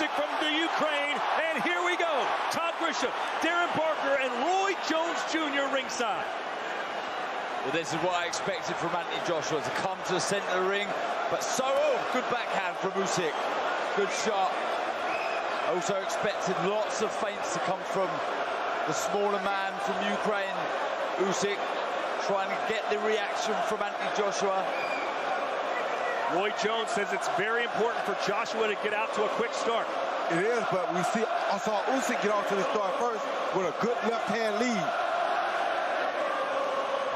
Usykk from the Ukraine, and here we go. Todd Grisham, Darren Barker, and Roy Jones Jr. ringside. Well, this is what I expected from Anthony Joshua, to come to the center of the ring, but good backhand from Usykk. Good shot. I also expected lots of feints to come from the smaller man from Ukraine, Usykk, trying to get the reaction from Anthony Joshua. Roy Jones says it's very important for Joshua to get out to a quick start. It is, but I saw Usykk get off to the start first with a good left-hand lead.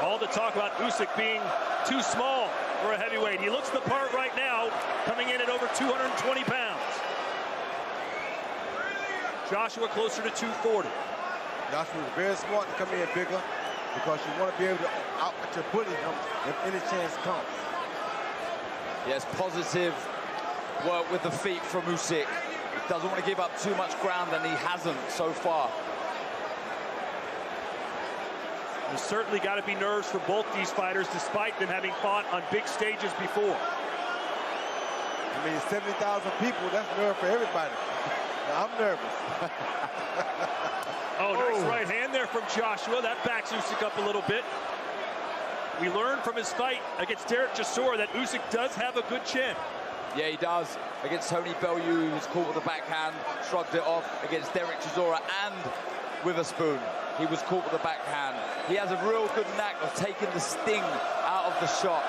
All the talk about Usykk being too small for a heavyweight. He looks the part right now, coming in at over 220 pounds. Joshua closer to 240. Joshua is very smart to come in bigger because you want to be able to out to bully him if any chance comes. Yes, positive work with the feet from Usykk. He doesn't want to give up too much ground, and he hasn't so far. There's certainly got to be nerves for both these fighters, despite them having fought on big stages before. I mean, 70,000 people, that's nerve for everybody. Now, I'm nervous. Oh, nice right hand there from Joshua. That backs Usykk up a little bit. We learned from his fight against Derek Chisora that Usykk does have a good chin. Yeah, he does. Against Tony Bellew, he was caught with the backhand, shrugged it off. Against Derek Chisora and Witherspoon, he was caught with the backhand. He has a real good knack of taking the sting out of the shot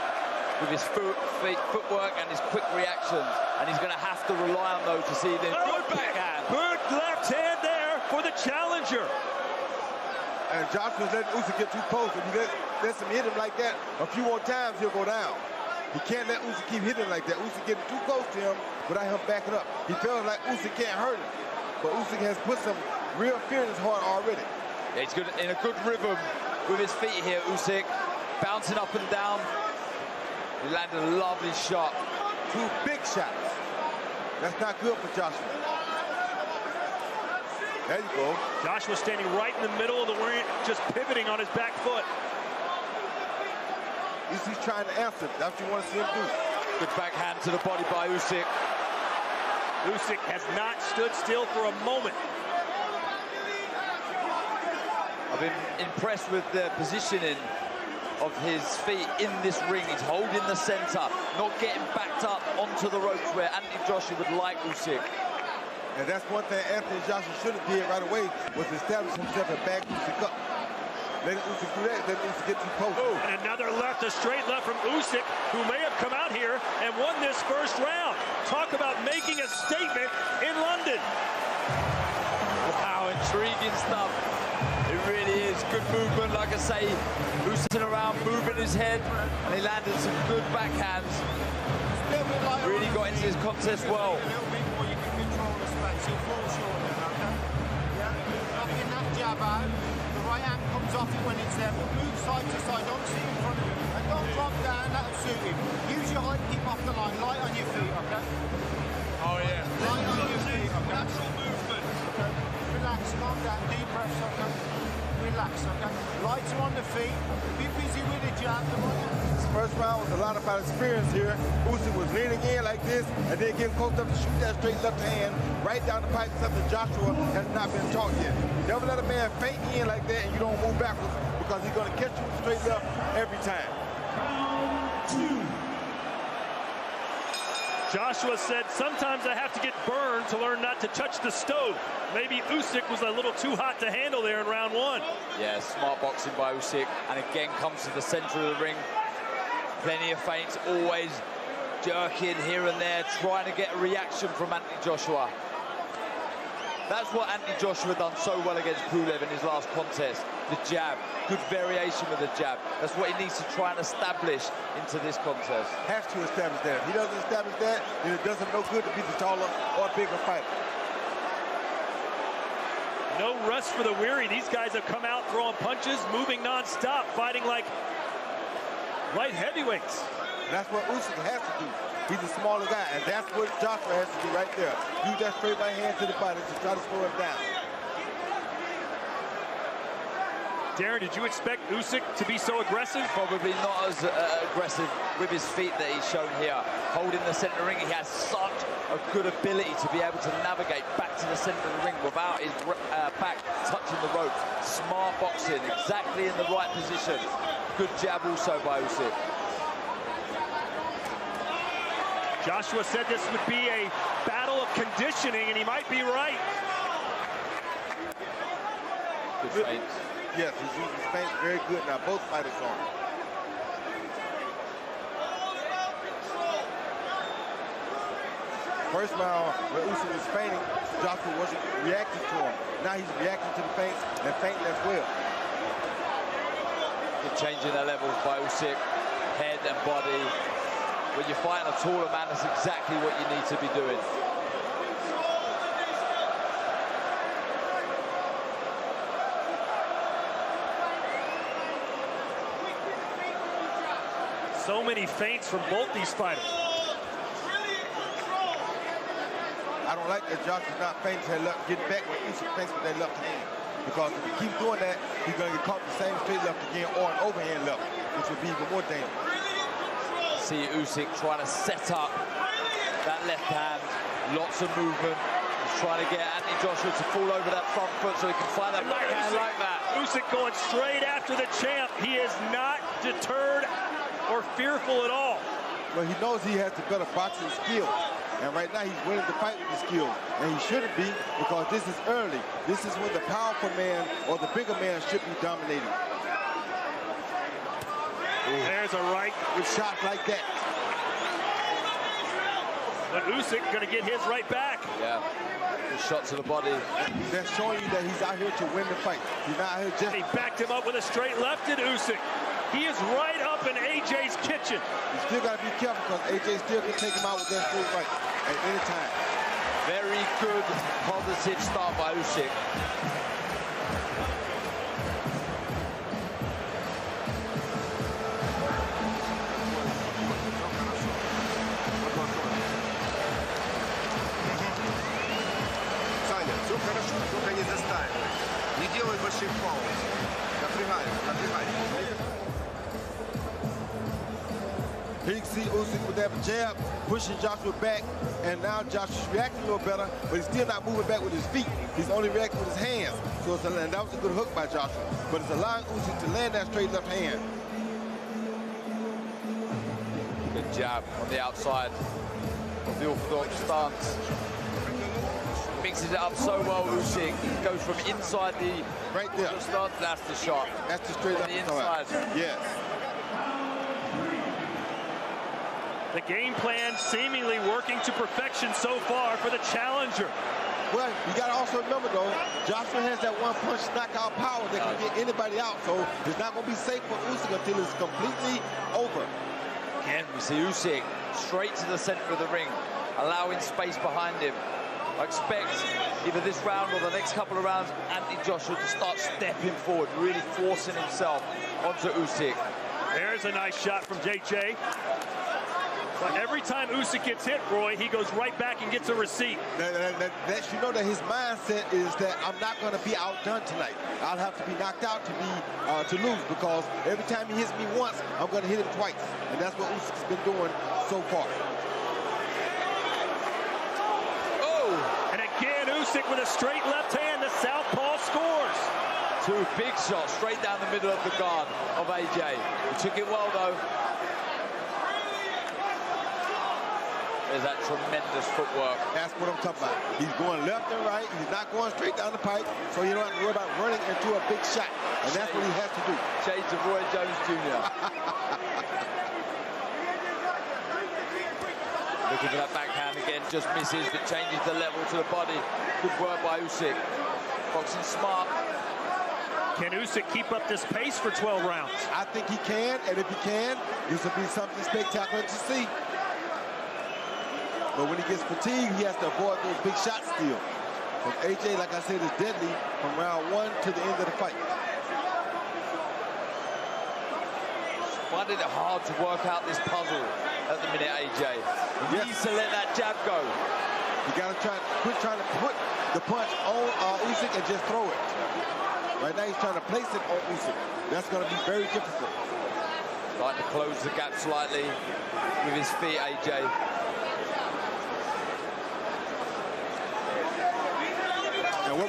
with his footwork and his quick reactions. And he's going to have to rely on those to see the good backhand. Good left hand there for the challenger. And Joshua's letting Usykk get too close. If you let him hit him like that a few more times, he'll go down. He can't let Usykk keep hitting like that. Usykk getting too close to him without him backing up. He feels like Usykk can't hurt him. But Usykk has put some real fear in his heart already. Yeah, he's good in a good rhythm with his feet here, Usykk. Bouncing up and down. He landed a lovely shot. Two big shots. That's not good for Joshua. There you go. Joshua standing right in the middle of the ring, just pivoting on his back foot. He's trying to answer. That's what you want to see him do. Good backhand to the body by Usykk. Usykk has not stood still for a moment. I've been impressed with the positioning of his feet in this ring. He's holding the center, not getting backed up onto the ropes where Anthony Joshua would like Usykk. And that's one thing Anthony Joshua should have did right away, was establish himself and back Usykk up. Let Usykk do that, let Usykk get too close. And another left, a straight left from Usykk, who may have come out here and won this first round. Talk about making a statement in London. Wow, intriguing stuff. It really is. Good movement, like I say. Usykk around, moving his head, and he landed some good backhands. Really got into his contest well. A little bit more, you can control the space. He'll fall short then, okay? Yeah, knocking that jab out. The right hand comes off it when it's there, but move side to side, don't sit in front of him. And don't drop down, that'll suit him. Use your height, keep off the line, light on your feet, okay? Oh, yeah. Light on your feet, okay? Natural movement. Okay. Relax, calm down, deep breaths, okay? Relax, okay? Lights are on the feet. Be busy with the jab. This first round was a lot about experience here. Usykk was leaning in like this and then getting close up to shoot that straight left hand right down the pipe, something Joshua has not been taught yet. You never let a man feint in like that and you don't move backwards, because he's going to catch you with straight left every time. Joshua said, sometimes I have to get burned to learn not to touch the stove. Maybe Usykk was a little too hot to handle there in round one. Yeah, smart boxing by Usykk, and again comes to the center of the ring. Plenty of feints, always jerking here and there, trying to get a reaction from Anthony Joshua. That's what Anthony Joshua done so well against Pulev in his last contest. The jab, good variation with the jab. That's what he needs to try and establish into this contest. Has to establish that. If he doesn't establish that, then it doesn't no good to be the taller or bigger fighter. No rest for the weary. These guys have come out throwing punches, moving non-stop, fighting like light heavyweights. That's what Usykk has to do. He's a smaller guy, and that's what Joshua has to do right there. Use that straight right hand to the body to try to slow him down. Darren, did you expect Usykk to be so aggressive? Probably not as aggressive with his feet that he's shown here. Holding the center ring, he has such a good ability to be able to navigate back to the center of the ring without his back touching the ropes. Smart boxing, exactly in the right position. Good jab also by Usykk. Joshua said this would be a battle of conditioning, and he might be right. Good feints. Yes, he's using his feints very good now. Both fighters on. First round, when Usykk was feinting, Joshua wasn't reacting to him. Now he's reacting to the feints and feinting as well. You're changing the levels by Usykk, head and body. When you're fighting a taller man, that's exactly what you need to be doing. So many feints from both these fighters. I don't like that Joshua's not feinting to left, getting back when Usykk feints with that left hand. Because if he keeps doing that, he's going to get caught with the same straight left again or an overhand left, which would be even more dangerous. See Usykk trying to set up that left hand. Lots of movement. He's trying to get Anthony Joshua to fall over that front foot so he can find that back hand like that. Usykk going straight after the champ. He is not deterred or fearful at all. Well, he knows he has the better boxing skills. And right now, he's willing to fight with the skills. And he shouldn't be, because this is early. This is when the powerful man or the bigger man should be dominating. There's a right. With shots like that. But Usykk going to get his right back. Yeah. Good shot to the body. That's showing you that he's out here to win the fight. He's not out here just... He backed him up with a straight left at Usykk. He is right up in AJ's kitchen. You still got to be careful, because AJ still can take him out with that straight right at any time. Very good, positive start by Usykk. Саня, все хорошо, только не заставь. Не делай больших пауз. Напрягай, напрягай. Here you can see Usykk with that jab, pushing Joshua back, and now Joshua's reacting a little better, but he's still not moving back with his feet. He's only reacting with his hands. So it's and that was a good hook by Joshua, but it's allowing Usykk to land that straight left hand. Good jab on the outside of the orthodox stance. Mixes it up so well, Usykk. Goes from inside the right there stance. That's the shot. That's the straight left inside. Yes. The game plan seemingly working to perfection so far for the challenger. Well, you got to also remember, though, Joshua has that one-punch knockout power that can get anybody out, so it's not going to be safe for Usykk until it's completely over. Again, we see Usykk straight to the center of the ring, allowing space behind him. I expect either this round or the next couple of rounds, Anthony Joshua to start stepping forward, really forcing himself onto Usykk. There's a nice shot from JJ. But every time Usykk gets hit, Roy, he goes right back and gets a receipt. You know that his mindset is that I'm not going to be outdone tonight. I'll have to be knocked out to lose, because every time he hits me once, I'm going to hit him twice. And that's what Usykk's been doing so far. Oh! And again, Usykk with a straight left hand. The southpaw scores. Two big shots straight down the middle of the guard of AJ. He took it well, though. There's that tremendous footwork. That's what I'm talking about. He's going left and right. He's not going straight down the pipe, so you don't have to worry about running into a big shot. And that's what he has to do. Shades of Roy Jones Jr. Looking for that backhand again, just misses, but changes the level to the body. Good work by Usykk. Boxing smart. Can Usykk keep up this pace for 12 rounds? I think he can, and if he can, this will be something spectacular to see. But when he gets fatigued, he has to avoid those big shots still. Because AJ, like I said, is deadly from round 1 to the end of the fight. Finding it hard to work out this puzzle at the minute, AJ. He needs to let that jab go. You got to quit trying to put the punch on Usykk and just throw it. Right now, he's trying to place it on Usykk. That's going to be very difficult. Trying to close the gap slightly with his feet, AJ.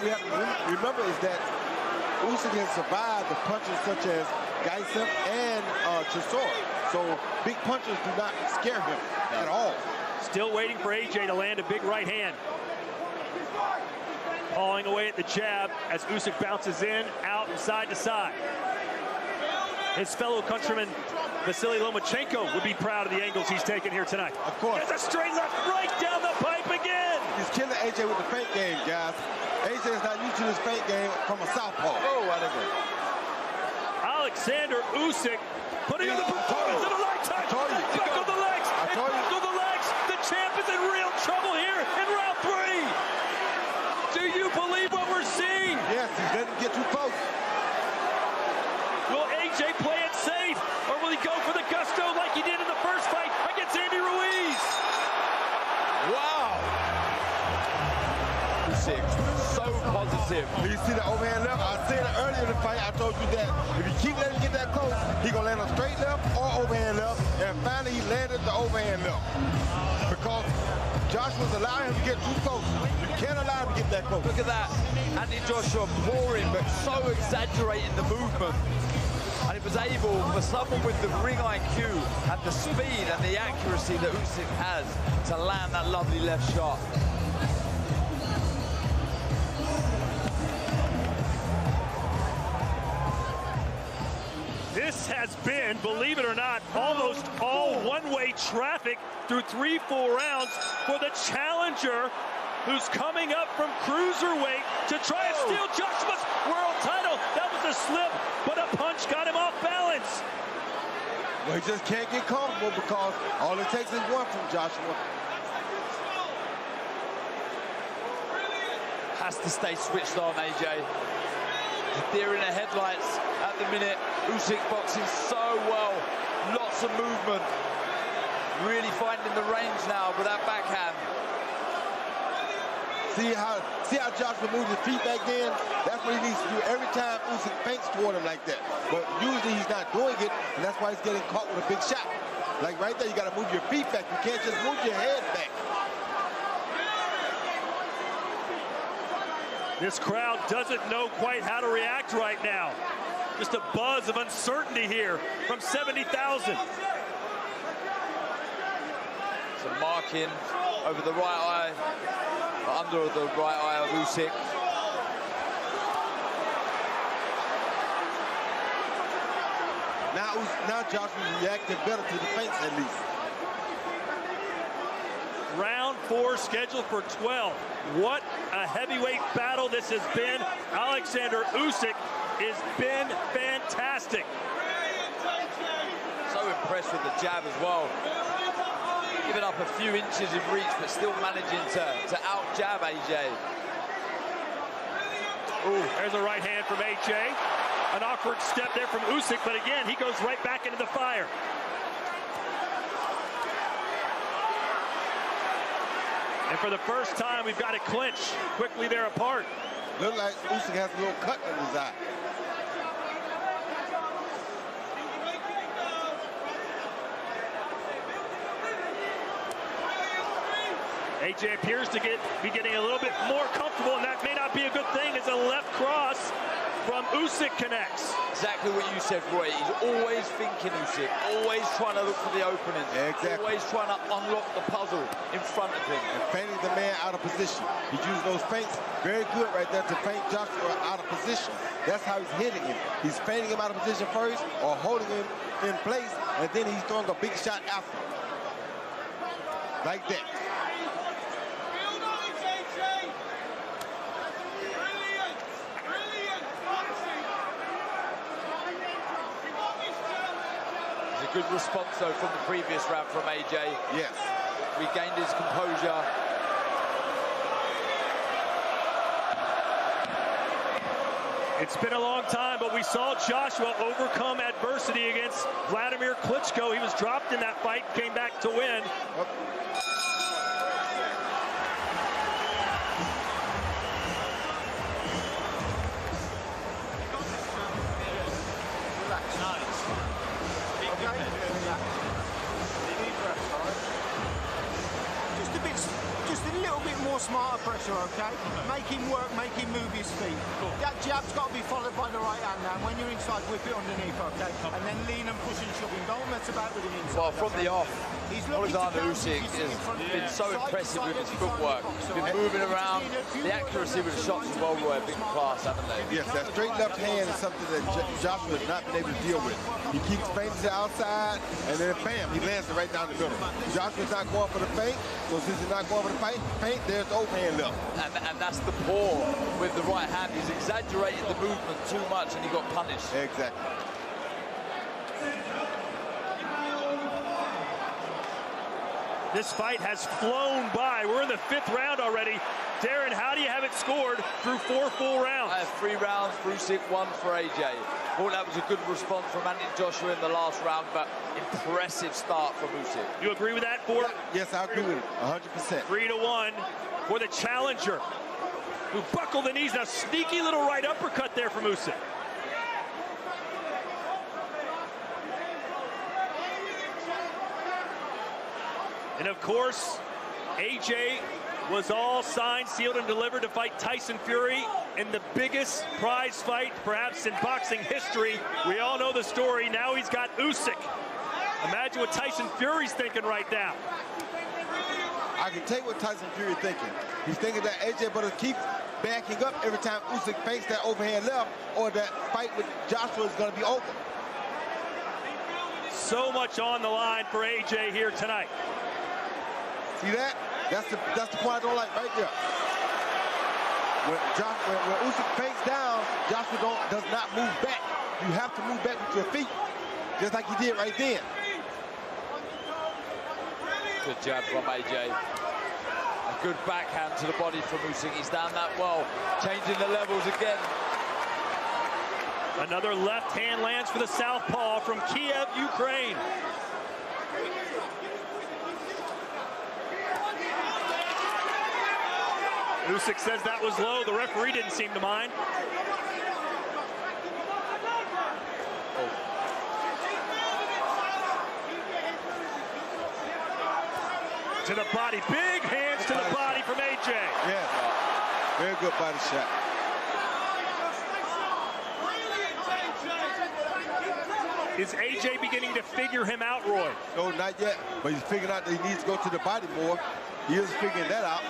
what we have to remember is that Usykk has survived the punches such as Geisel and Joshuaa. So big punches do not scare him at all. Still waiting for AJ to land a big right hand. Pawing away at the jab as Usykk bounces in, out, and side to side. His fellow countryman, Vasily Lomachenko, would be proud of the angles he's taken here tonight. Of course. There's a straight left right down the pipe again. He's killing AJ with the feint game, guys. AJ is not used to this feint game from a southpaw. Oh, I don't know. Aleksandr Usykk putting in the performance of a lifetime. Back on the legs. Back on the legs. The champ is in real trouble here in round 3. Do you believe what we're seeing? Yes, he's letting him get too close. Will AJ play it safe, or will he go for the gusto like he did in the first fight against Andy Ruiz? Wow. Usykk, so positive. You see the overhand left? I said it earlier in the fight. I told you that if you keep letting him get that close, he's going to land a straight left or overhand left. And finally, he landed the overhand left. Because Joshua's allowing him to get too close. You can't allow him to get that close. Look at that. Andy Joshua pouring, but so exaggerating the movement. And it was able, for someone with the ring IQ and the speed and the accuracy that Usykk has, to land that lovely left shot. This has been, believe it or not, almost all one-way traffic through 3-4 rounds for the challenger who's coming up from cruiserweight to try and steal Joshua's world title. That was a slip, but a punch got him off balance. Well, he just can't get comfortable because all it takes is one from Joshua. Has to stay switched on, AJ. They're in the headlights at the minute. Usykk boxing so well. Lots of movement. Really finding the range now with that backhand. See how Joshua moves his feet back then? That's what he needs to do every time Usykk feints toward him like that. But usually he's not doing it, and that's why he's getting caught with a big shot. Like right there, you got to move your feet back. You can't just move your head back. This crowd doesn't know quite how to react right now. Just a buzz of uncertainty here from 70,000. Some marking over the right eye, under the right eye of Usykk. Now Joshua's reacting better to the feints at least. Round 4 scheduled for 12. What a heavyweight battle this has been. Aleksandr Usykk has been fantastic. So impressed with the jab as well. Giving up a few inches of reach, but still managing to out-jab AJ. Ooh, there's a right hand from AJ. An awkward step there from Usykk, but again, he goes right back into the fire. And for the first time, we've got a clinch. Quickly they're apart. Look like Usykk has a little cut in his eye. AJ appears to be getting a little bit more comfortable, and that may not be a good thing as a left cross from Usykk connects. Exactly what you said, Roy. He's always thinking Usykk, always trying to look for the opening. Exactly. Always trying to unlock the puzzle in front of him. And feinting the man out of position. He's using those feints very good right there to feint Joshua out of position. That's how he's hitting him. He's feinting him out of position first or holding him in place, and then he's throwing a big shot after. Like that. Good response, though, from the previous round from AJ. Yes. Regained his composure. It's been a long time, but we saw Joshua overcome adversity against Vladimir Klitschko. He was dropped in that fight, came back to win. Just a little bit more smarter pressure, okay? Make him work, make him move his feet. That jab's got to be followed by the right hand now. When you're inside, whip it underneath, okay? And then lean and push and shove him. Don't mess about with him inside. Well, from the off, Aleksandr Usykk has been so impressive with his footwork. Been moving around. The accuracy with the shots as well were a big class, haven't they? Yes, that straight left hand is something that Joshua has not been able to deal with. He keeps feinting to the outside, and then bam, he lands it right down the middle. Joshua's not going for the feint, so since he's not going for the feint, there's the overhand left. And that's the paw with the right hand. He's exaggerated the movement too much, and he got punished. Exactly. This fight has flown by. We're in the 5th round already. Darren, how do you have it scored through 4 full rounds? I have 3 rounds for Usykk, 1 for AJ. Thought that was a good response from Joshua in the last round, but impressive start from Usykk. You agree with that, Ford? Yes, I agree with it, 100%. 3-1 for the challenger, who buckled the knees. Now, sneaky little right uppercut there from Usykk. And of course, AJ was all signed, sealed, and delivered to fight Tyson Fury in the biggest prize fight, perhaps in boxing history. We all know the story. Now he's got Usykk. Imagine what Tyson Fury's thinking right now. I can take what Tyson Fury thinking. He's thinking that AJ better keep backing up every time Usykk fakes that overhand left, or that fight with Joshua is going to be over. So much on the line for AJ here tonight. See that? That's the part I don't like right there. When Usykk fakes down, Joshua does not move back. You have to move back with your feet, just like he did right then. Good jab from AJ. A good backhand to the body from Usykk. He's done that well, changing the levels again. Another left hand lands for the southpaw from Kiev, Ukraine. Usykk says that was low. The referee didn't seem to mind. To the body. Big hands to the body from AJ. Yeah. Very good body shot. Is AJ beginning to figure him out, Roy? No, not yet. But he's figuring out that he needs to go to the body more. He is figuring that out.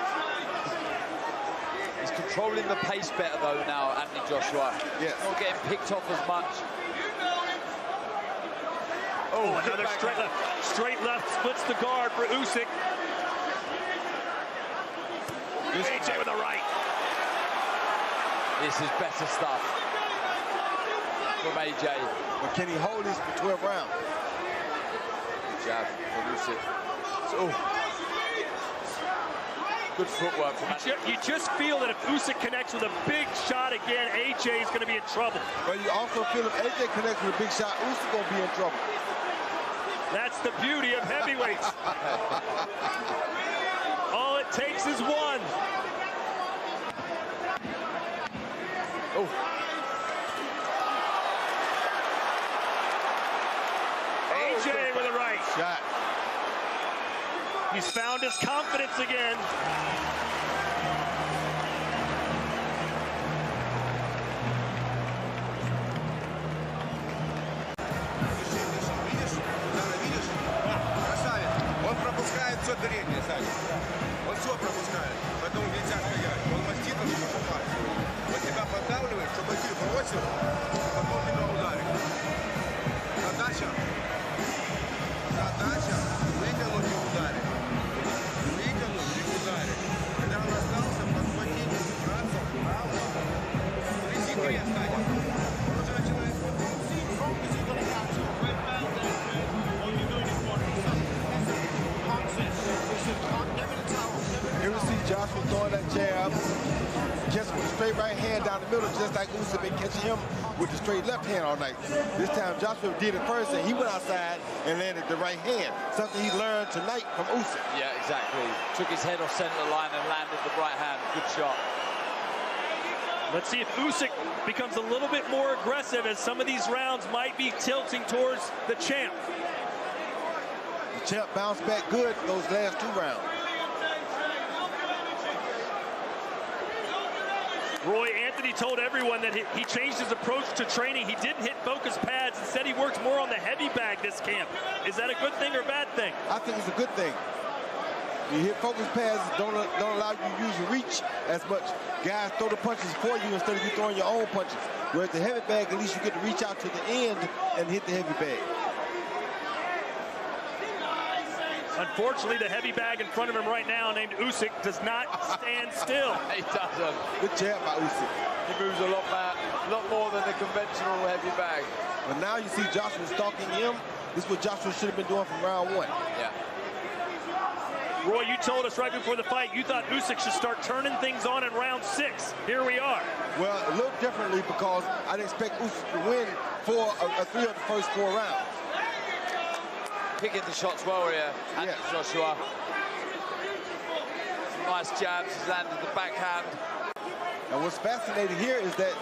He's controlling the pace better, though, now, Joshua. Yes. Not getting picked off as much. Oh, another straight left. Straight left splits the guard for Usykk. AJ with a right. This is better stuff from AJ. But can he hold this for 12 rounds? Good jab from Usykk. Good footwork from You just feel that if Usykk connects with a big shot again, AJ is going to be in trouble. But you also feel if AJ connects with a big shot, Usykk going to be in trouble. That's the beauty of heavyweights. All it takes is one. Oh. AJ with a right. Shot. He's found his confidence again. Он пропускает все переднее, Саня. Он все пропускает. Поэтому нельзя стоять. Он мастит, он не попадает. Он тебя поддавливает, чтобы ты бросил, потом тебя ударит. Задача вытянуть и ударить. Вытянуть и ударить. Когда он остался, подхватить, убраться вправо. Близи крест, Саня. Он уже начинает You ever see Joshua throwing that jab, catch with a straight right hand down the middle, just like Usykk been catching him with the straight left hand all night. This time Joshua did it first, and he went outside and landed the right hand, something he learned tonight from Usykk. Yeah, exactly. Took his head off center line and landed the right hand. Good shot. Let's see if Usykk becomes a little bit more aggressive, as some of these rounds might be tilting towards the champ. The champ bounced back good those last 2 rounds. Roy, Anthony told everyone that he changed his approach to training. He didn't hit focus pads. Instead, he worked more on the heavy bag this camp. Is that a good thing or bad thing? I think it's a good thing. You hit focus pads, don't allow you to use your reach as much. Guys throw the punches for you instead of you throwing your own punches. Whereas the heavy bag, at least you get to reach out to the end and hit the heavy bag. Unfortunately, the heavy bag in front of him right now, named Usykk, does not stand still. He doesn't. Good jab by Usykk. He moves a lot more than the conventional heavy bag. But now you see Joshua stalking him. This is what Joshua should have been doing from round 1. Yeah. Roy, you told us right before the fight you thought Usykk should start turning things on in round 6. Here we are. Well, a little differently because I didn't expect Usykk to win 3 of the first 4 rounds. Picking the shots well here, Anthony Joshua. Nice jabs, he's landed the backhand. And what's fascinating here is that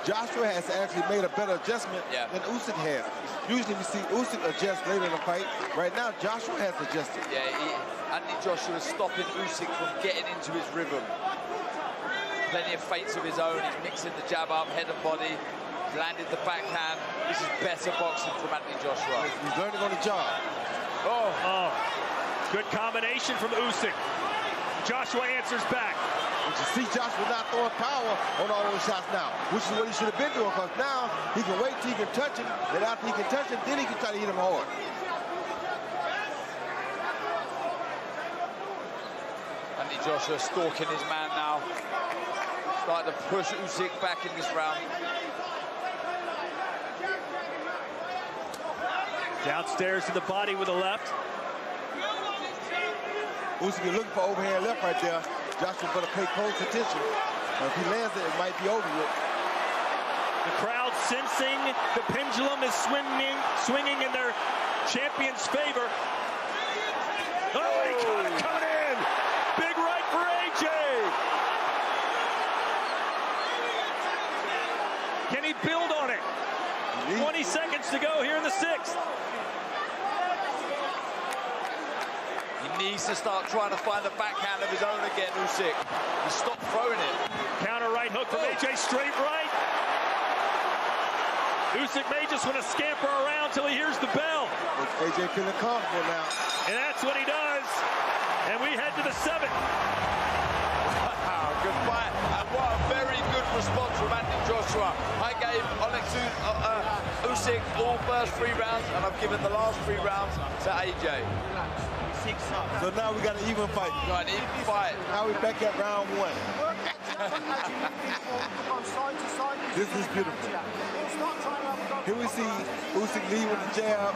Joshua has actually made a better adjustment than Usykk has. Usually we see Usykk adjust later in the fight. Right now, Joshua has adjusted. Yeah, Anthony Joshua is stopping Usykk from getting into his rhythm. Plenty of feints of his own. He's mixing the jab up, head and body. He's landed the backhand. This is better boxing from Anthony Joshua. He's learning on the job. Oh, good combination from Usykk. Joshua answers back. But you see Joshua not throwing power on all those shots now, which is what he should have been doing, because now he can wait till he can touch him, and after he can touch him, then he can try to hit him hard. Anthony Joshua stalking his man now. Starting to push Usykk back in this round. Downstairs to the body with a left. Usykk is looking for overhand left right there. Joshua better pay close attention. If he lands it, it might be over with. The crowd sensing the pendulum is swinging in their champion's favor. Oh, he caught him coming in. Big right for AJ. Can he build on it? 20 seconds to go here in the 6th. He needs to start trying to find the backhand of his own again, Usykk. He stopped throwing it. Counter right hook from AJ, straight right. Usykk may just want to scamper around till he hears the bell. AJ feeling comfortable now. And that's what he does. And we head to the 7th. Wow, good fight. And what a very good response from Anthony Joshua. I gave Usykk all first 3 rounds, and I've given the last 3 rounds to AJ. So now we got an even fight. Got an even fight. Now we're back at round 1. This is beautiful. Here we see Usykk lead with the jab,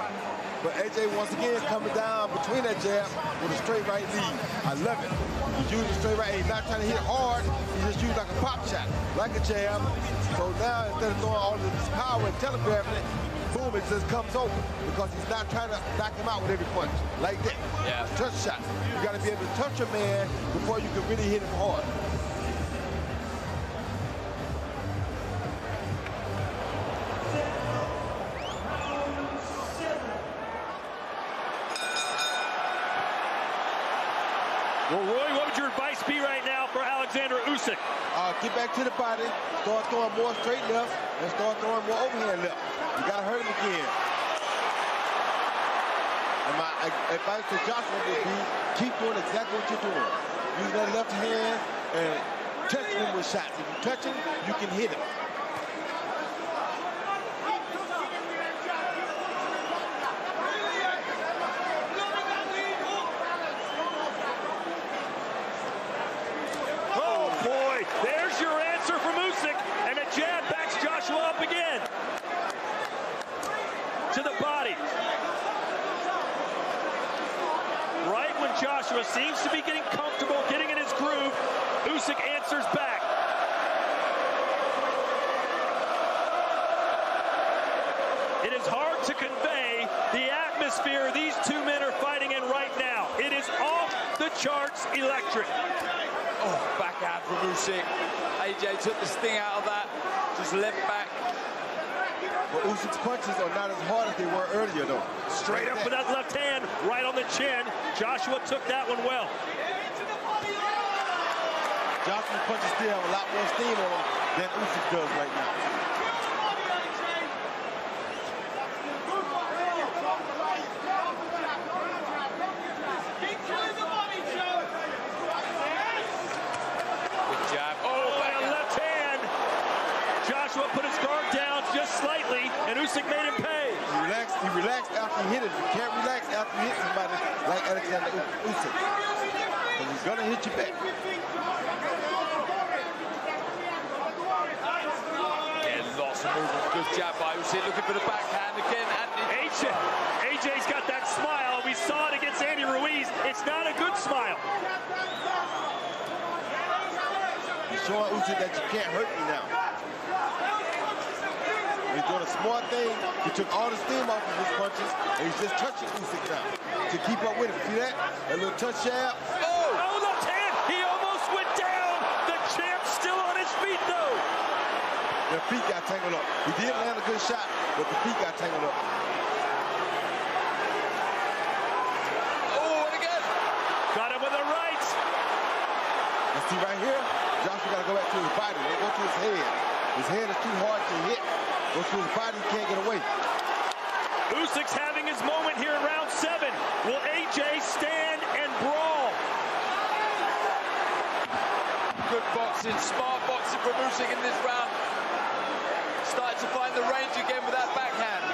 but AJ once again coming down between that jab with a straight right lead. I love it. He's using the straight right. He's not trying to hit hard. He just used like a pop shot, like a jab. So now instead of throwing all of this power and telegraphing it, boom, it just comes over because he's not trying to knock him out with every punch like that. Yeah. Touch shot. You got to be able to touch a man before you can really hit him hard. Well, Roy, what would your advice be right now for Aleksandr Usykk? Get back to the body, start throwing more straight left, and start throwing more overhand left. You got to hurt him again. And my advice to Joshua would be, keep doing exactly what you're doing. Use that left hand and touch him with shots. If you touch him, you can hit him. Oh, boy, there's your answer from Usykk, and a jab backs Joshua up again. To the body. Right when Joshua seems to be getting comfortable, getting in his groove, Usykk answers back. It is hard to convey the atmosphere these two men are fighting in right now. It is off the charts electric. Oh, backhand from Usykk. AJ took the sting out of that, just leant back. But Usykk's punches are not as hard as they were earlier, though. Straight up with that left hand, right on the chin. Joshua took that one well. Joshua's punches still have a lot more steam on them than Usykk does right now. Good jab. Oh, and a left hand. Joshua put his guard down just slightly, and Usykk made him pay. He relaxed after he hit it. You can't relax after you hit somebody like Aleksandr Usykk. And he's gonna hit you back. Yeah, lots of movement. Good jab by Usykk. Looking for the backhand again. AJ's got that smile. We saw it against Andy Ruiz. It's not a good smile. He's showing Usykk that you can't hurt me now. He's doing a smart thing. He took all the steam off of his punches, and he's just touching Usykk now to keep up with him. See that? That little touch jab. Oh, left hand. He almost went down. The champ's still on his feet, though. The feet got tangled up. He did land a good shot, but the feet got tangled up. Oh, and again. Got him with the right. You see right here? Joshua got to go back to his body. Don't go to his head. His head is too hard to hit. Go to his body, he can't get away. Usykk's having his moment here in round 7. Will AJ stand and brawl? Good boxing, smart boxing from Usykk in this round. Starting to find the range again with that backhand.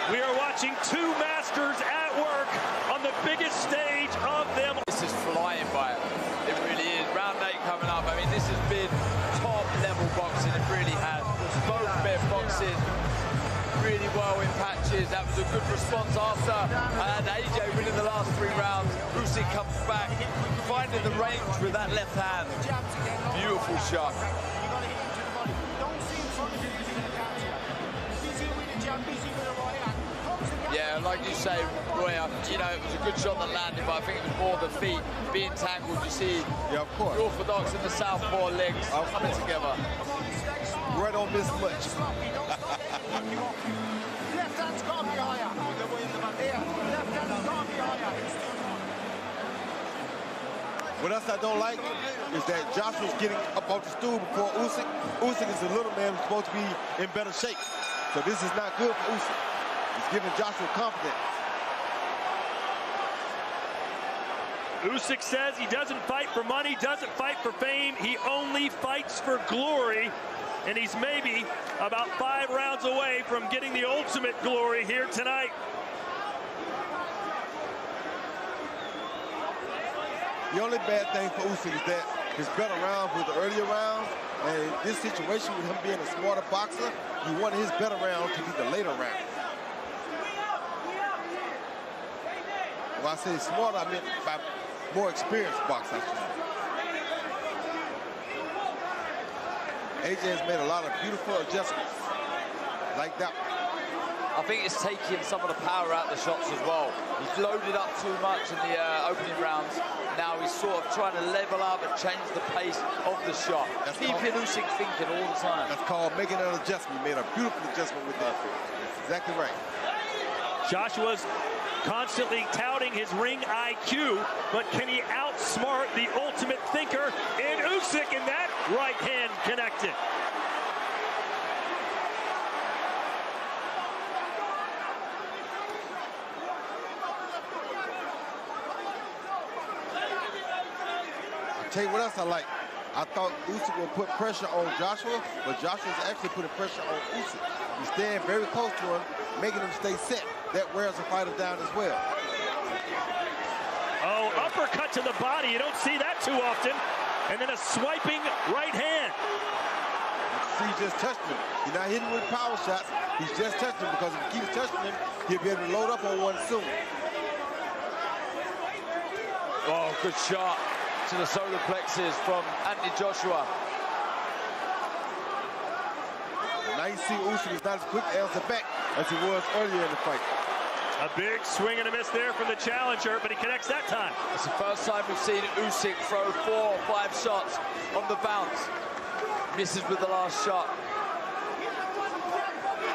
We are watching two masters at work on the biggest stage of them. This is flying by it. It really is. Round 8 coming up. I mean, this has been top level boxing. It really has. Both men boxing really well in patches. That was a good response after. And AJ winning the last 3 rounds. Usykk comes back, finding the range with that left hand. Beautiful shot. Yeah, like you say, Roy, you know, it was a good shot that landed, but I think it was more the feet being tangled. You see, yeah, of course, the orthodox and the southpaw legs coming together. Roy don't miss much. Left hand's got to be higher. Left hand's got to be higher. What else I don't like is that Joshua's getting up off the stool before Usykk. Usykk is a little man who's supposed to be in better shape. So this is not good for Usykk. It's giving Joshua confidence. Usykk says he doesn't fight for money, doesn't fight for fame. He only fights for glory. And he's maybe about 5 rounds away from getting the ultimate glory here tonight. The only bad thing for Usykk is that his better rounds were the earlier rounds. And in this situation, with him being a smarter boxer, he wanted his better round to be the later round. When I say smarter, I meant by more experienced boxer. AJ has made a lot of beautiful adjustments like that. I think it's taking some of the power out of the shots as well. He's loaded up too much in the opening rounds. Now he's sort of trying to level up and change the pace of the shot. Keeping Usykk thinking all the time. That's called making an adjustment. He made a beautiful adjustment with that. That's exactly right. Joshua's constantly touting his ring IQ, but can he outsmart the ultimate thinker in Usykk, and that right hand connected. I'll tell you what else I like. I thought Usykk would put pressure on Joshua, but Joshua's actually putting pressure on Usykk. He's staying very close to him, making him stay set. That wears the fighter down as well. Oh, uppercut to the body. You don't see that too often. And then a swiping right hand. See, he just touched him. He's not hitting with power shots. He's just touching him, because if he keeps touching him, he'll be able to load up on one soon. Oh, good shot to the solar plexus from Anthony Joshua. Now you see Usykk is not as quick to answer back as he was earlier in the fight. A big swing and a miss there from the challenger, but he connects that time. It's the first time we've seen Usykk throw 4 or 5 shots on the bounce. Misses with the last shot.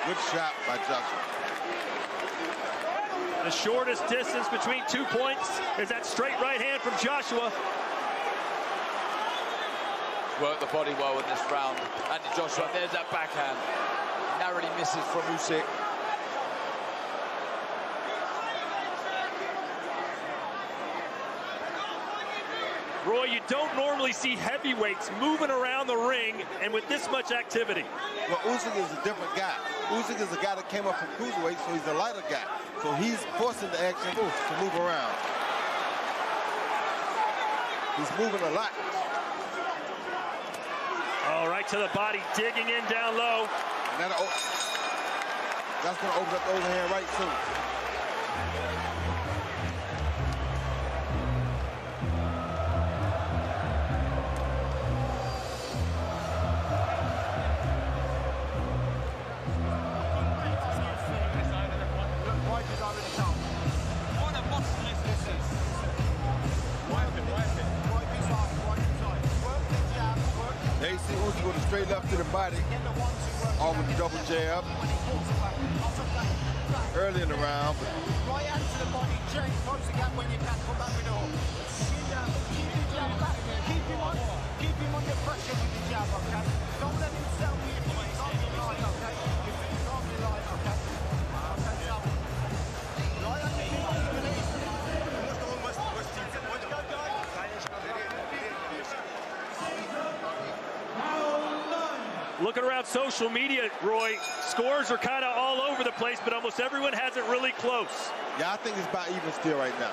Good shot by Joshua. The shortest distance between 2 points is that straight right hand from Joshua. Worked the body well in this round. Andy Joshua, there's that backhand. Narrowly misses from Usykk. Roy, you don't normally see heavyweights moving around the ring and with this much activity. Well, Usykk is a different guy. Usykk is a guy that came up from cruiserweight, so he's a lighter guy. So he's forcing the action to move around. He's moving a lot. All right, to the body, digging in down low. And that's going to open up the overhand right soon. They see Usykk go straight left to the body, all with the double jab. Early in the round. Right hand to the body, change, close the gap when you can, come back with it all. Keep the jab back, keep him under pressure with the jab, okay? Don't let him sell you if you can't be light, okay? If you can't be light, okay? Okay, so. Right hand, keep on giving it. Looking around social media, Roy, scores are kind of all over the place, but almost everyone has it really close. Yeah, I think it's about even still right now.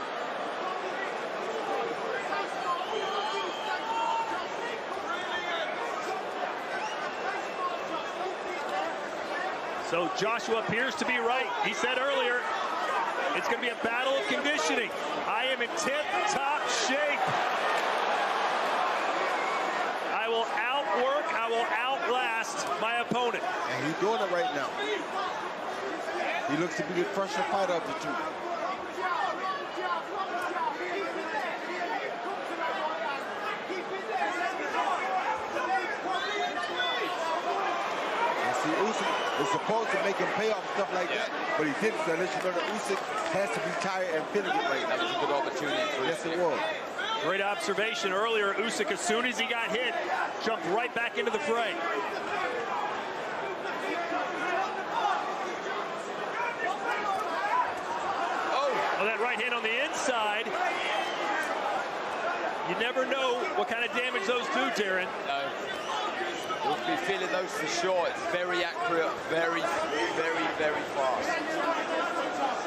So Joshua appears to be right. He said earlier, it's going to be a battle of conditioning. I am in tip-top shape. I will outwork, I will outlast my opponent. And he's doing it right now. He looks to be the fresher fighter of the two. And see, Usykk is supposed to make him pay off stuff like that, but he didn't. So let you know that Usykk has to be tired and feeling it right now. That was a good opportunity for Yes, it was. Great observation earlier. Usykk, as soon as he got hit, jumped right back into the fray. Oh, that right hand on the inside. You never know what kind of damage those do, Darren. No. You'll be feeling those for sure. It's very accurate, very, very, very fast.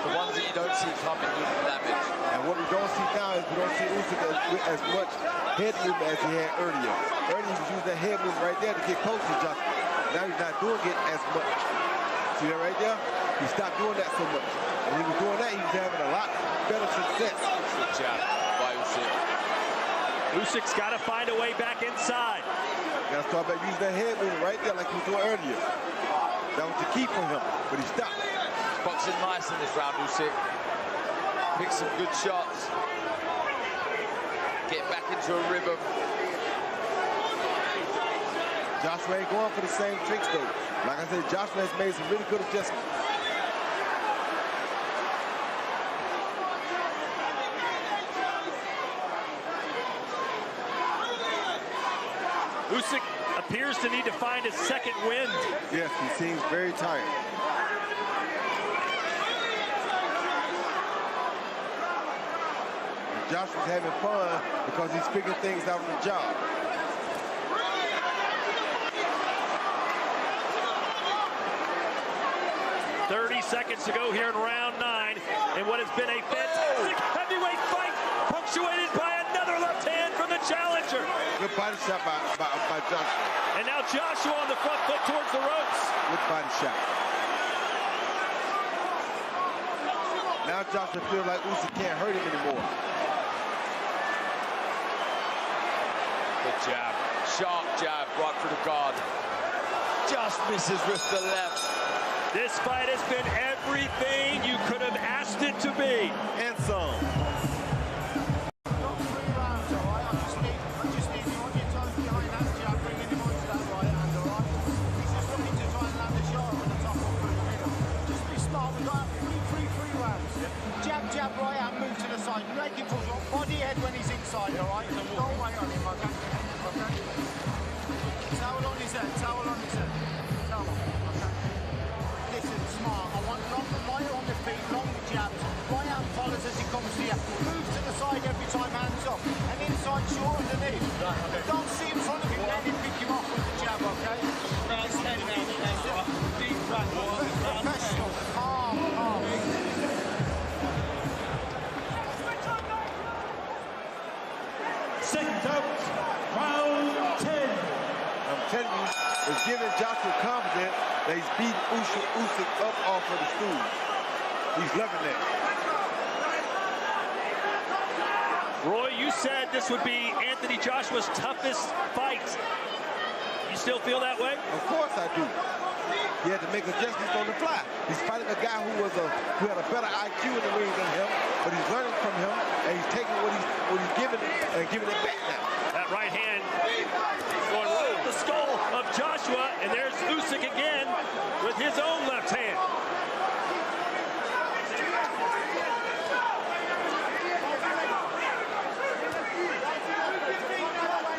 The ones that you don't see coming do the damage. And what we don't see now is we don't see Usykk as much head movement as he had earlier. Earlier he was using that head movement right there to get close to Joshua. Now he's not doing it as much. See that right there? He stopped doing that so much. When he was doing that, he was having a lot better success. Good jab by Usykk. Usykk's got to find a way back inside. Got to start back using that head movement right there like he was doing earlier. That was the key for him, but he stopped. Boxing nice in this round, Usykk. Pick some good shots. Get back into a rhythm. Joshua ain't going for the same tricks though. Like I said, Joshua has made some really good adjustments. Usykk appears to need to find his second wind. Yes, he seems very tired. Joshua's having fun because he's figuring things out on the job. Seconds to go here in round 9 in what has been a fantastic heavyweight fight, punctuated by another left hand from the challenger. Good body shot by Joshua. And now Joshua on the front foot towards the ropes. Good body shot. Now Joshua feels like Usykk can't hurt him anymore. Good jab. Sharp jab right through the guard. Just misses with the left. This fight has been everything you could have asked it to be. And some. body head when he's inside, all right? Don't wait on him, okay? Okay? Towel on his head, towel on his head. Towel, okay? Listen, smart. I want long right on the feet, long jabs. Right hand follows as he comes to you. Move to the side every time, hands up. And inside, short underneath. Right, okay. Don't see in front of him, let him pick him off with the jab, okay? Deep breath. Professional. Calm, calm. Second out, round 10. I'm telling you, it's giving Joshua confidence that he's beating Usykk up off of the stool. He's loving that. Roy, you said this would be Anthony Joshua's toughest fight. You still feel that way? Of course I do. He had to make adjustments on the fly. He's fighting a guy who had a better IQ in the ring than him, but he's learning from him, and he's taking what he's giving and giving it back now. That right hand going right up the skull of Joshua, and there's Usykk again with his own left hand.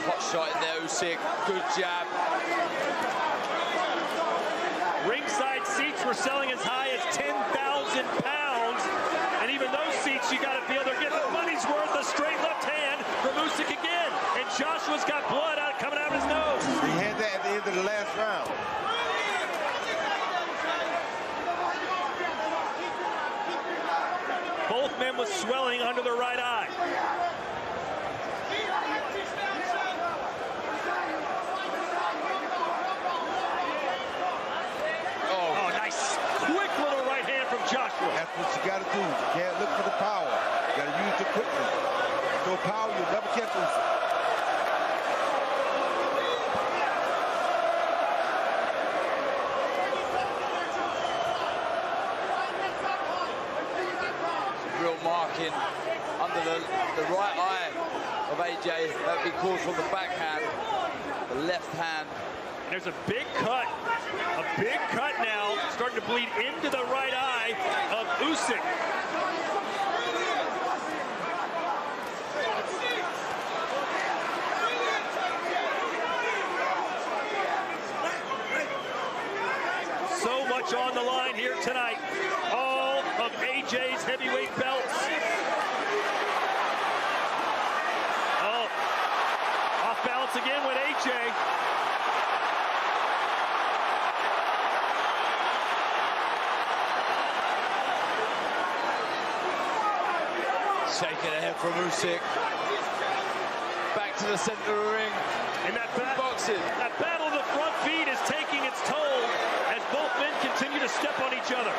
Hot shot in there, Usykk. Good jab. Ringside seats were selling as high as 10,000 pounds, and even those seats, you got to feel they're getting the money's worth. A straight left hand from Usykk again, and Joshua's got blood coming out of his nose. He had that at the end of the last round. Both men with swelling under the right eye. Oh, nice. Quick little right hand from Joshua. That's what you got to do. You can't look for the power. You got to use the quickness. No power, you'll never catch Usykk. Real marking under the right eye of AJ. That would be called from the backhand. The left hand. There's a big cut now, starting to bleed into the right eye of Usykk. So much on the line here tonight. All of AJ's heavyweight belts. Oh, off balance again with AJ. Shaking ahead from Usykk. Back to the center of the ring. And that battle of the front feet is taking its toll as both men continue to step on each other.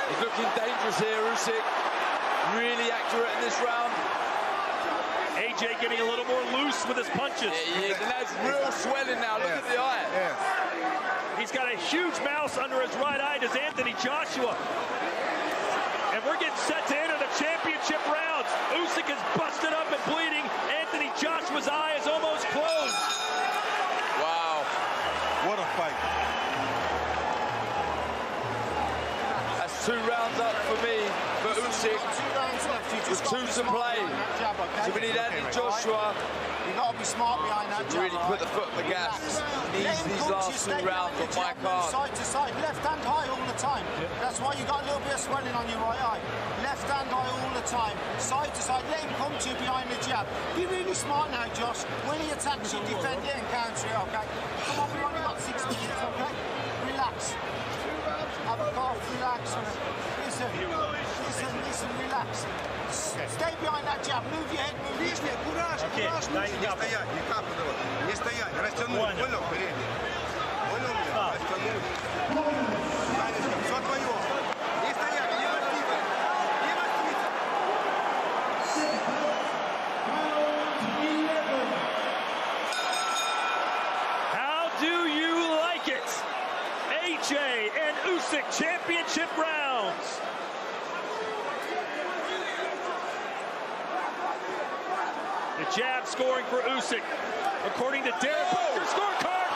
He's looking dangerous here, Usykk. Really accurate in this round. AJ getting a little more loose with his punches. Yeah, he is, and that's real swelling now. Look at the eye. Yes. He's got a huge mouse under his right eye, does Anthony Joshua. And we're getting set to enter the championship rounds. Usykk is busted up and bleeding. Anthony Joshua's eye is almost closed. Wow. What a fight. That's 2 rounds up for me, for Usykk. 2 rounds left. You just With 2 to play. Jab, okay? So we need Anthony Joshua You've got to be smart behind that to jab, really put the foot on the gas. Needs these last 2 rounds on my card. Side to side, left hand high all the time. That's why you got a little bit of swelling on your right eye. Left hand high all the time. Side to side, let him come to you behind the jab. Be really smart now, Josh. When he attacks you, defend it and counter it, okay? Come on, we've only got 6 minutes, okay? Relax. Have a cough, relax. Listen, relax. Stay behind that jab, move your head, move your head. Кураж, кураж. Не стоять, не капать. Не стоять, растянуть. Понял, передний. Понял меня? Растянуть. Танечка, все твое. Не стоять, не воспитывай. Не воспитывай. How do you like it? AJ and Usykk championship rounds. The jab scoring for Usykk. According to Derek Parker's scorecard,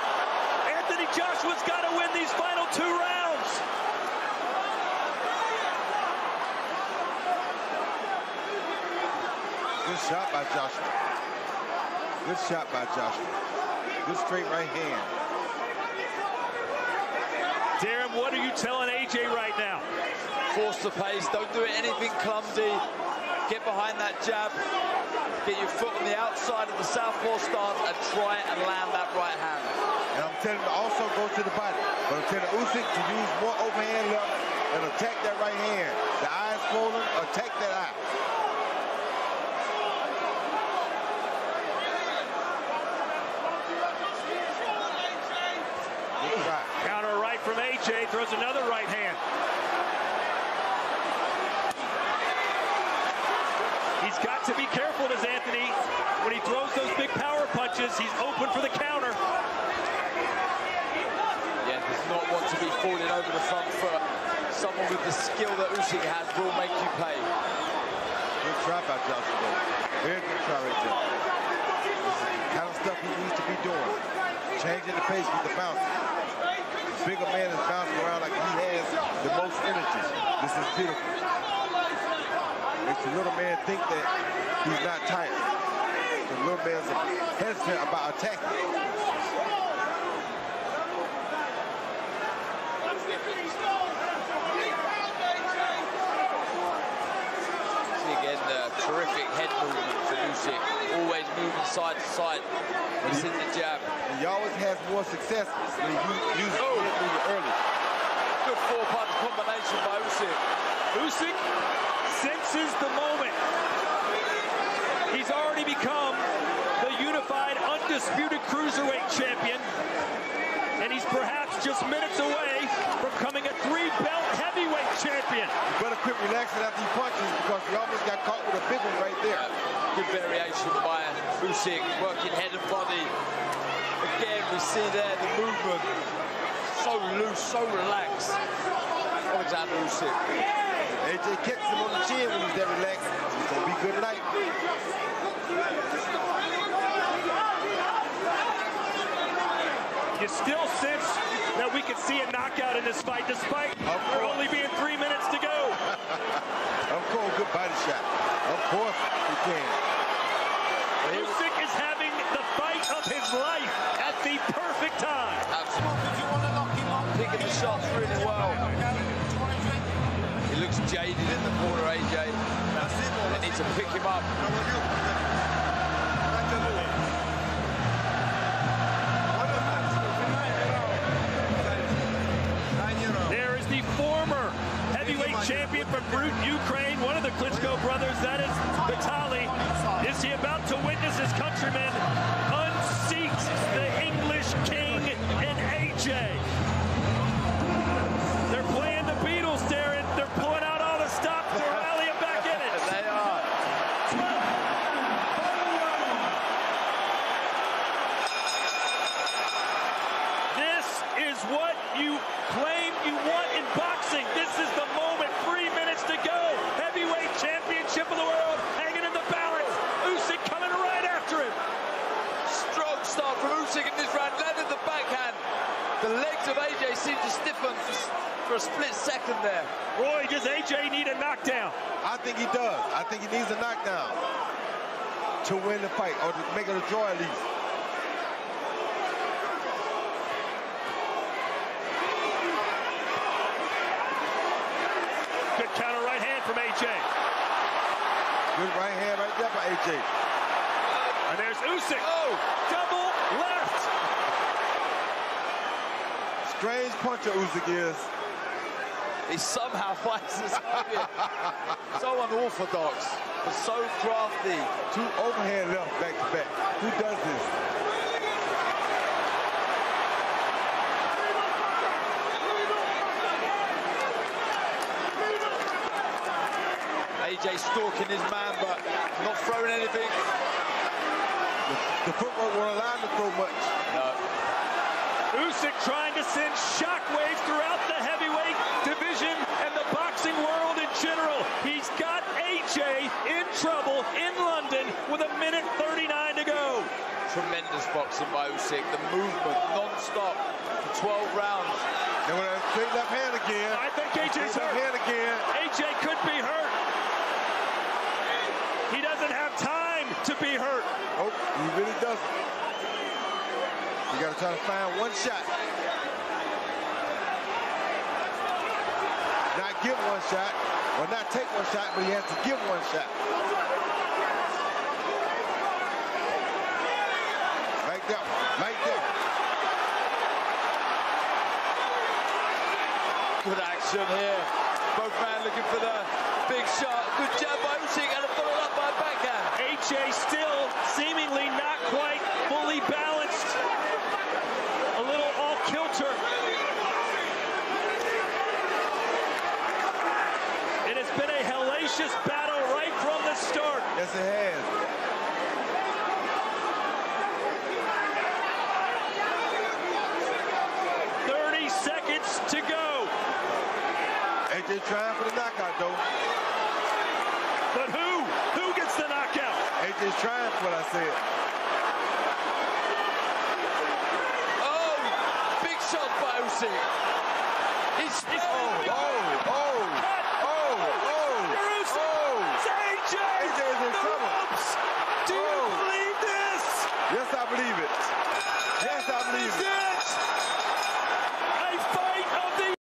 Anthony Joshua's got to win these final 2 rounds. Good shot by Joshua. Good shot by Joshua. Good straight right hand. Darren, what are you telling AJ right now? Force the pace, don't do anything clumsy. Get behind that jab. Get your foot on the outside of the southpaw stance and try and land that right hand. And I'm telling him to also go to the body. But I'm telling Usykk to use more overhand left and attack that right hand. The eye is swollen, attack that eye. Counter right from AJ, throws another right hand. He's got to be careful, does Anthony? When he throws those big power punches, he's open for the counter. Yeah, does not want to be falling over the front foot. Someone with the skill that Usykk has will make you pay. Good try by Joshua. Very good try right there. This is the kind of stuff he needs to be doing. Changing the pace with the bouncing. The bigger man is bouncing around like he has the most energy. This is beautiful. Makes the little man think that he's not tired. The little man's hesitant about attacking. Again, terrific head movement for Usykk. Always moving side to side. He's in the jab. And he always has more success when he uses the head movement early. Good four-punch combination by Usykk. Usykk senses the moment. He's already become the unified, undisputed cruiserweight champion. And he's perhaps just minutes away from becoming a three-belt heavyweight champion. You better quit relaxing after he punches because he almost got caught with a big one right there. Good variation by Usykk, working head and body. Again, we see there the movement. So loose, so relaxed. Aleksandr Usykk. AJ catches him on the chin when he's that relaxed. It's going to be good night. You still sense that we could see a knockout in this fight, despite there only being 3 minutes to go. Of course, good body shot. Of course, he can. Usykk is having the fight of his life at the perfect time. Absolutely. Picking the shots really well. He looks jaded in the corner, AJ. They need to pick him up. There is the former heavyweight champion from Ukraine, one of the Klitschko brothers, that is Vitaly. Is he about to witness his countrymen unseat the English king and AJ? They're playing the Beatles, Darren. They're pulling out all the stops to rally him back in it. They are. This is what you claim you want in boxing. This is the moment. 3 minutes to go. Heavyweight championship of the world hanging in the balance. Usykk coming right after him. Strong start from Usykk in this round. Landed the backhand. The legs of AJ seem to stiffen for a split second there. Roy, does AJ need a knockdown? I think he does. I think he needs a knockdown to win the fight, or to make it a draw at least. Good counter right hand from AJ. Good right hand right there by AJ. And there's Usykk. Oh, double left. Strange puncher Usykk is. He somehow finds this target. So unorthodox, but so crafty. Two overhand left back to back. Who does this? AJ stalking his man, but not throwing anything. The footwork won't allow him to throw much. No. Usykk trying to send shockwaves throughout the heavyweight division and the boxing world in general. He's got AJ in trouble in London with 1:39 to go. Tremendous boxing by Usykk. The movement non-stop for 12 rounds. And with a straight left hand again. I think AJ's left hurt. hand again. AJ could be hurt. He doesn't have time. to be hurt. Oh, he really doesn't. You got to try to find one shot. Not give one shot, or not take one shot, but he has to give one shot. Like that, like that. Good action here. Both men looking for the big shot. Good jab by Usykk and followed up by a backhand. AJ still seemingly not quite fully balanced. A little off kilter. It has been a hellacious battle right from the start. Yes, it has. 30 seconds to go. AJ trying for the knockout, though. But who? Who gets the knockout? AJ's trying for what I said. Oh, big shot by Usykk. He's AJ! AJ is in trouble. Do you believe this? Yes, I believe it. Yes, I believe